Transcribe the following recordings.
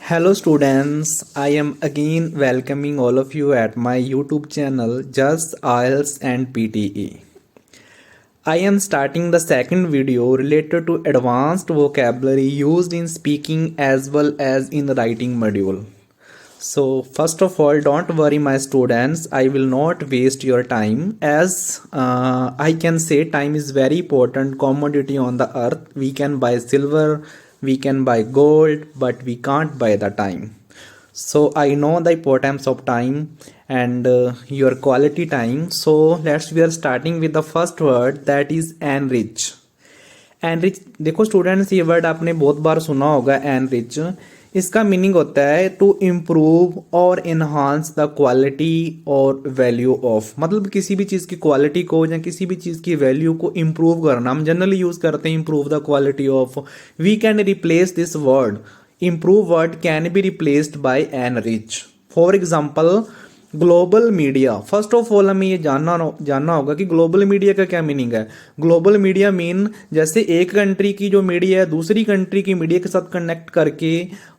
Hello students, I am again welcoming all of you at my YouTube channel Just IELTS and PTE. I am starting the second video related to advanced vocabulary used in speaking as well as in the writing module. So first of all, don't worry my students, I will not waste your time as I can say time is very important commodity on the earth. We can buy silver, we can buy gold, but we can't buy the time. So I know the importance of time and your quality time. So we are starting with the first word, that is enrich. Enrich देखो students, ये word आपने बहुत बार सुना होगा enrich. इसका meaning होता है to improve और इन्हांस द क्वालिटी और वैल्यू ऑफ, मतलब किसी भी चीज़ की क्वालिटी को या किसी भी चीज़ की वैल्यू को इम्प्रूव करना। हम जनरली यूज करते हैं improve the quality of. We can replace this word, improve word can be replaced by enrich. For example global media. First of all हमें ये जानना होगा कि ग्लोबल मीडिया का क्या मीनिंग है। ग्लोबल मीडिया मीन जैसे एक कंट्री की जो मीडिया है दूसरी कंट्री की मीडिया के साथ कनेक्ट करके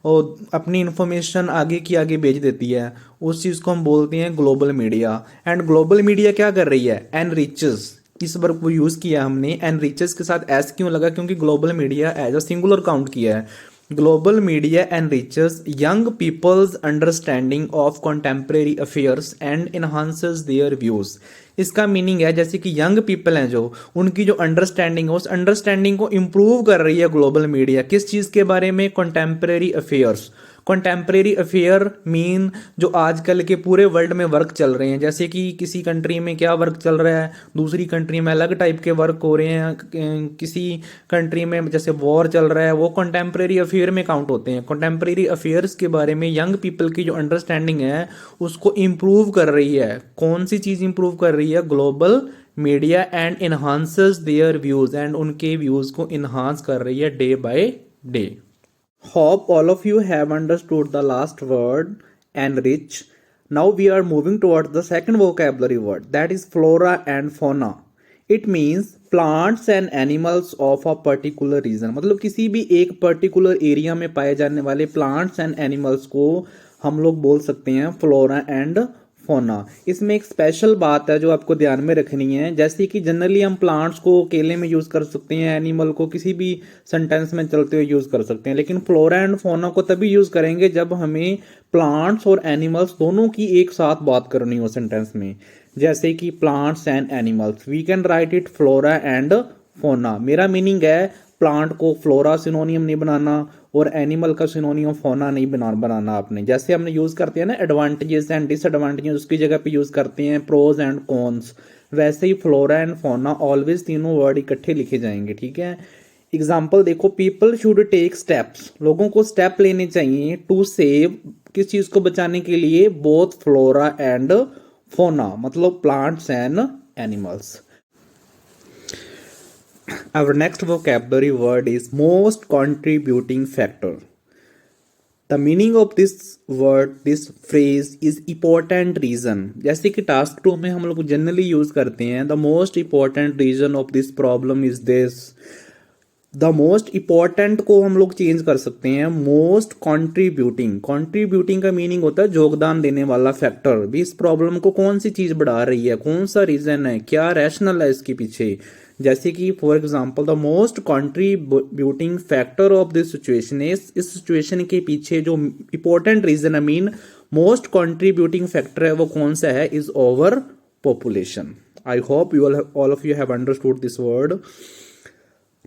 और अपनी इंफॉर्मेशन आगे की आगे भेज देती है, उस चीज़ को हम बोलते हैं global media. And global media क्या कर रही है, एनरिचेस। इस वर्ब को यूज़ किया हमने, एनरिचेस के साथ एस क्यों लगा, क्योंकि global media as a singular count किया है। Global media enriches young people's understanding of contemporary affairs and enhances their views. इसका मीनिंग है जैसे कि यंग पीपल हैं जो, उनकी जो अंडरस्टैंडिंग है उस अंडरस्टैंडिंग को इम्प्रूव कर रही है ग्लोबल मीडिया। किस चीज़ के बारे में, contemporary affairs. Contemporary affair mean जो आजकल के पूरे वर्ल्ड में वर्क चल रहे हैं, जैसे कि किसी कंट्री में क्या वर्क चल रहा है दूसरी कंट्री में अलग टाइप के वर्क हो रहे हैं। किसी कंट्री में जैसे वॉर चल रहा है, वो कंटेम्प्रेरी अफेयर में काउंट होते हैं। कंटेम्प्रेरी अफेयर्स के बारे में यंग पीपल की जो अंडरस्टैंडिंग है उसको इम्प्रूव कर रही है। कौन सी चीज़ इम्प्रूव कर रही है, global media, and enhances their views, and उनके व्यूज को इन्हांस कर रही है day by day. Hope all of you have understood the last word, enrich. Now we are moving towards the second vocabulary word, that is flora and fauna. It means plants and animals of a particular region. मतलब किसी भी एक particular area में पाए जाने वाले plants and animals को हम लोग बोल सकते हैं फ्लोरा एंड फोना। इसमें एक स्पेशल बात है जो आपको ध्यान में रखनी है, जैसे कि जनरली हम प्लांट्स को अकेले में यूज कर सकते हैं, एनिमल को किसी भी सेंटेंस में चलते हुए यूज कर सकते हैं, लेकिन फ्लोरा एंड फोना को तभी यूज करेंगे जब हमें प्लांट्स और एनिमल्स दोनों की एक साथ बात करनी हो सेंटेंस में। जैसे कि plants and animals, we can write it flora and fauna. मेरा मीनिंग है प्लांट को फ्लोरा सिनोनियम नहीं बनाना और एनिमल का सिनोनियम फोना नहीं बनाना आपने। जैसे हमने यूज करते हैं ना एडवांटेजेस एंड डिसएडवांटेजेस, उसकी जगह पे यूज करते हैं प्रोज एंड कॉन्स, वैसे ही फ्लोरा एंड फोना ऑलवेज तीनों वर्ड इकट्ठे लिखे जाएंगे, ठीक है। एग्जाम्पल देखो, पीपल शुड टेक स्टेप्स, लोगों को स्टेप लेने चाहिए टू सेव, किस चीज को बचाने के लिए, बोथ फ्लोरा एंड फोना, मतलब plants and animals. Our next vocabulary word is most contributing factor. The meaning of this word, this phrase is important reason. जैसे कि टास्क 2 में हम लोग जनरली यूज करते हैं, the most important reason of this problem is this. The most important को हम लोग चेंज कर सकते हैं मोस्ट कॉन्ट्रीब्यूटिंग। कॉन्ट्रीब्यूटिंग का मीनिंग होता है योगदान देने वाला फैक्टर। भी इस प्रॉब्लम को कौन सी चीज बढ़ा रही है, कौन सा रीजन है, क्या रैशनल है इसके पीछे। जैसे कि for example the most contributing factor of this situation is, इस सिचुएशन के पीछे जो इंपॉर्टेंट रीजन है, मीन मोस्ट कॉन्ट्रीब्यूटिंग फैक्टर है, वो कौन सा है, is over population. I hope you all of you have understood this word.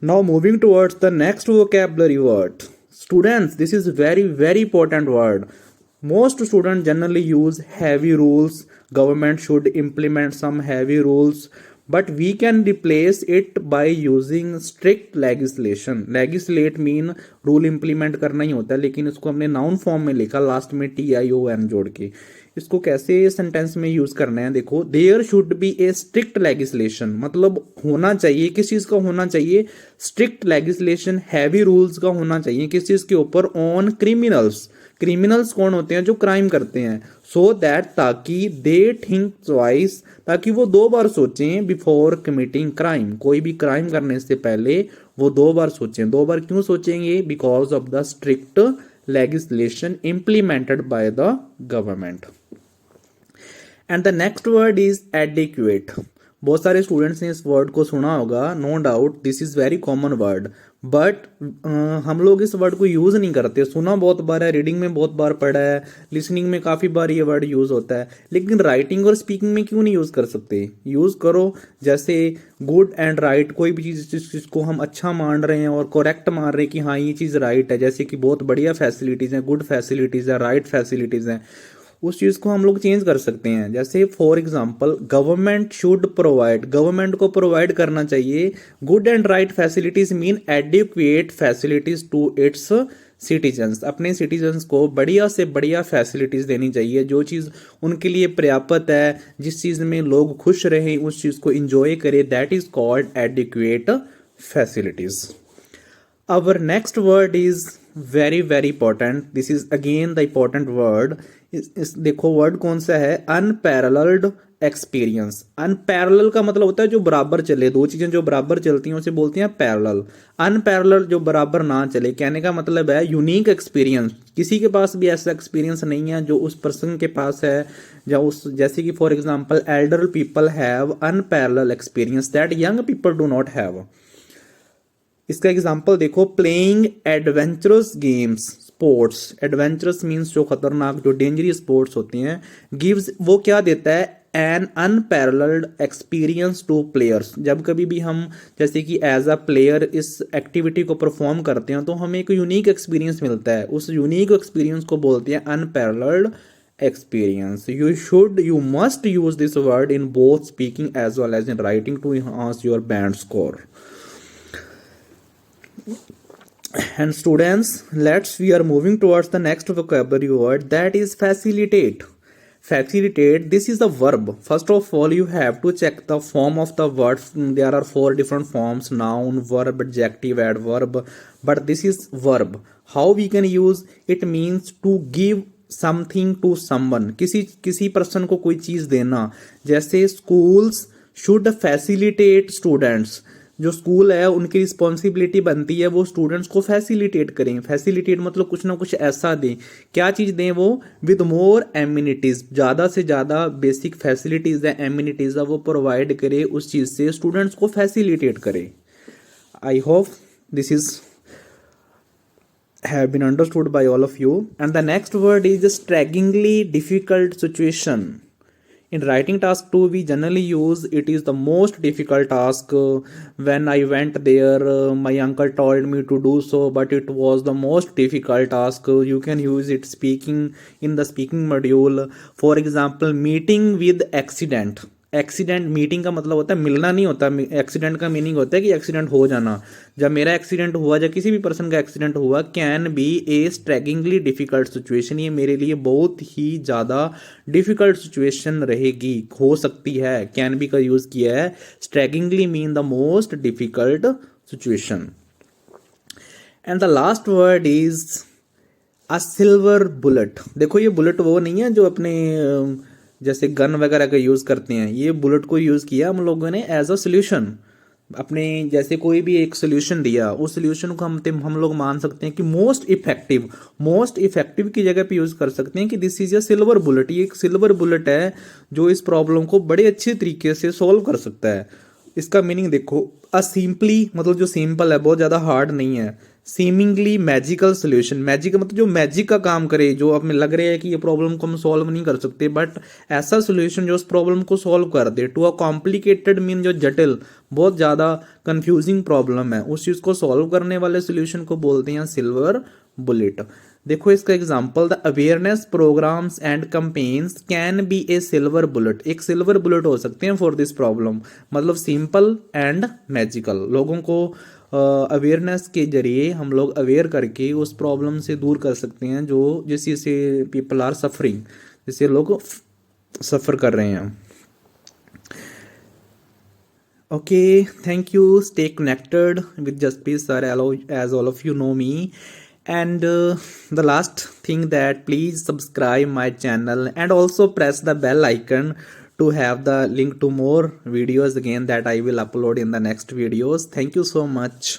Now moving towards the next vocabulary word. Students, this is very important word. Most students generally use heavy rules. Government should implement some heavy rules, but we can replace it by using strict legislation. Legislate mean rule implement करना ही होता है, लेकिन इसको हमने noun form में लिखा last में TION जोड़ के। इसको कैसे सेंटेंस में यूज करना है, देखो, there should be a strict legislation, मतलब होना चाहिए, किस चीज का होना चाहिए, स्ट्रिक्ट लेगिस्लेशन, हैवी रूल्स का होना चाहिए, किस चीज के ऊपर, ऑन क्रिमिनल्स। क्रिमिनल्स कौन होते हैं, जो क्राइम करते हैं, सो दैट, ताकि दे थिंक ट्वाइस, ताकि वो 2 बार सोचें, बिफोर कमिटिंग क्राइम, कोई भी क्राइम करने से पहले वो 2 बार सोचें। 2 बार क्यों सोचेंगे, because of the strict legislation implemented by the government. And the next word is adequate. बहुत सारे स्टूडेंट्स ने इस वर्ड को सुना होगा, no doubt this is very common word, but हम लोग इस वर्ड को यूज नहीं करते. सुना बहुत बार है, रीडिंग में बहुत बार पढ़ा है, लिसनिंग में काफी बार ये वर्ड यूज होता है, लेकिन राइटिंग और स्पीकिंग में क्यों नहीं यूज कर सकते? यूज करो. जैसे गुड एंड राइट, कोई भी चीज जिसको हम अच्छा मान रहे हैं और करेक्ट मान रहे हैं कि हाँ ये चीज राइट है, जैसे कि बहुत बढ़िया फैसिलिटीज हैं, गुड फैसिलिटीज है, राइट फैसिलिटीज हैं, उस चीज को हम लोग चेंज कर सकते हैं. जैसे for example government should provide, government को प्रोवाइड करना चाहिए good and right facilities, mean adequate facilities to its citizens. अपने सिटीजन्स को बढ़िया से बढ़िया फैसिलिटीज देनी चाहिए, जो चीज उनके लिए पर्याप्त है, जिस चीज में लोग खुश रहें, उस चीज को इंजॉय करें, that is called adequate facilities. Our next word is very very important. This is again the important word. इस देखो वर्ड कौन सा है, अनपैरेलल्ड एक्सपीरियंस. अनपैरेलल का मतलब होता है जो बराबर चले, दो चीजें जो बराबर चलती हैं उसे बोलते हैं पैरेलल. अनपैरेलल जो बराबर ना चले, कहने का मतलब है यूनिक एक्सपीरियंस. किसी के पास भी ऐसा एक्सपीरियंस नहीं है जो उस पर्सन के पास है, या उस, जैसे कि for example Elder people have unparalleled experience that young people do not have. इसका एग्जाम्पल देखो, playing adventurous games, sports. Adventurous means जो खतरनाक, जो डेंजरस स्पोर्ट्स होते हैं. गिव्स, वो क्या देता है, an unparalleled experience to players. जब कभी भी हम जैसे कि एज अ प्लेयर इस एक्टिविटी को परफॉर्म करते हैं तो हमें एक यूनिक एक्सपीरियंस मिलता है. उस यूनिक एक्सपीरियंस को बोलते हैं unparalleled experience. You must use this word in both speaking as well as in writing to enhance your band score. And students, we are moving towards the next vocabulary word, that is facilitate. Facilitate, this is the verb. First of all, you have to check the form of the word. There are 4 different forms: noun, verb, adjective, adverb, but this is verb. How we can use it? Means to give something to someone, किसी person को कोई चीज देना. जैसे schools should facilitate students. जो school है उनकी responsibility बनती है वो स्टूडेंट्स को फैसिलिटेट करें. फैसिलिटेट मतलब कुछ ना कुछ ऐसा दें. क्या चीज दें वो? विद मोर एमिनिटीज, ज्यादा से ज्यादा बेसिक फैसिलिटीज है, एमिनिटीज है, वो प्रोवाइड करे, उस चीज से स्टूडेंट्स को फैसिलिटेट करे. I hope this is have been understood by all of you. And the next word is staggeringly difficult situation. In writing task 2 we generally use it is the most difficult task. When I went there, my uncle told me to do so, but it was the most difficult task. You can use it speaking in the speaking module. For example, meeting with accident. Accident, meeting का मतलब होता है मिलना नहीं होता. Accident का meaning होता है कि एक्सीडेंट हो जाना. जब मेरा एक्सीडेंट हुआ, जब किसी भी पर्सन का एक्सीडेंट हुआ, can be a staggeringly difficult situation. ये मेरे लिए बहुत ही ज़्यादा डिफिकल्ट सिचुएशन रहेगी, हो सकती है. कैन बी का यूज़ किया है. Staggeringly mean the most difficult situation. And the last word is a silver bullet. देखो ये बुलेट वो नहीं है जो अपने जैसे गन वगैरह का यूज़ करते हैं. ये बुलेट को यूज़ किया हम लोगों ने एज अ सोल्यूशन. अपने जैसे कोई भी एक सोल्यूशन दिया, उस सोल्यूशन को हम लोग मान सकते हैं कि मोस्ट इफेक्टिव की जगह पे यूज़ कर सकते हैं कि this is a silver bullet. ये एक सिल्वर बुलेट है जो इस प्रॉब्लम को बड़े अच्छे तरीके से सॉल्व कर सकता है. इसका मीनिंग देखो, अ सिंपली मतलब जो सिंपल है, बहुत ज़्यादा हार्ड नहीं है. सीमिंगली मैजिकल सोल्यूशन, मैजिक मतलब जो मैजिक का काम करे, जो हमें लग रहा है कि ये प्रॉब्लम को हम सॉल्व नहीं कर सकते, बट ऐसा सोल्यूशन जो उस प्रॉब्लम को सॉल्व कर दे. टू अ कॉम्प्लिकेटेड मीन जो जटिल, बहुत ज़्यादा कंफ्यूजिंग प्रॉब्लम है, उस चीज़ को सॉल्व करने वाले सोल्यूशन को बोलते हैं सिल्वर बुलेट. देखो इसका example, the awareness programmes and campaigns can be a silver bullet. एक सिल्वर बुलेट हो सकते हैं फॉर दिस प्रॉब्लम. मतलब सिंपल एंड मैजिकल. लोगों को अवेयरनेस के जरिए हम लोग अवेयर करके उस प्रॉब्लम से दूर कर सकते हैं जो जिससे पीपल आर सफरिंग, जिससे लोग सफ़र कर रहे हैं. Okay, thank you. Stay connected with Jaspreet sir as all of you know me. And the last thing that please subscribe my channel and also press the bell icon to have the link to more videos again that I will upload in the next videos. Thank you so much.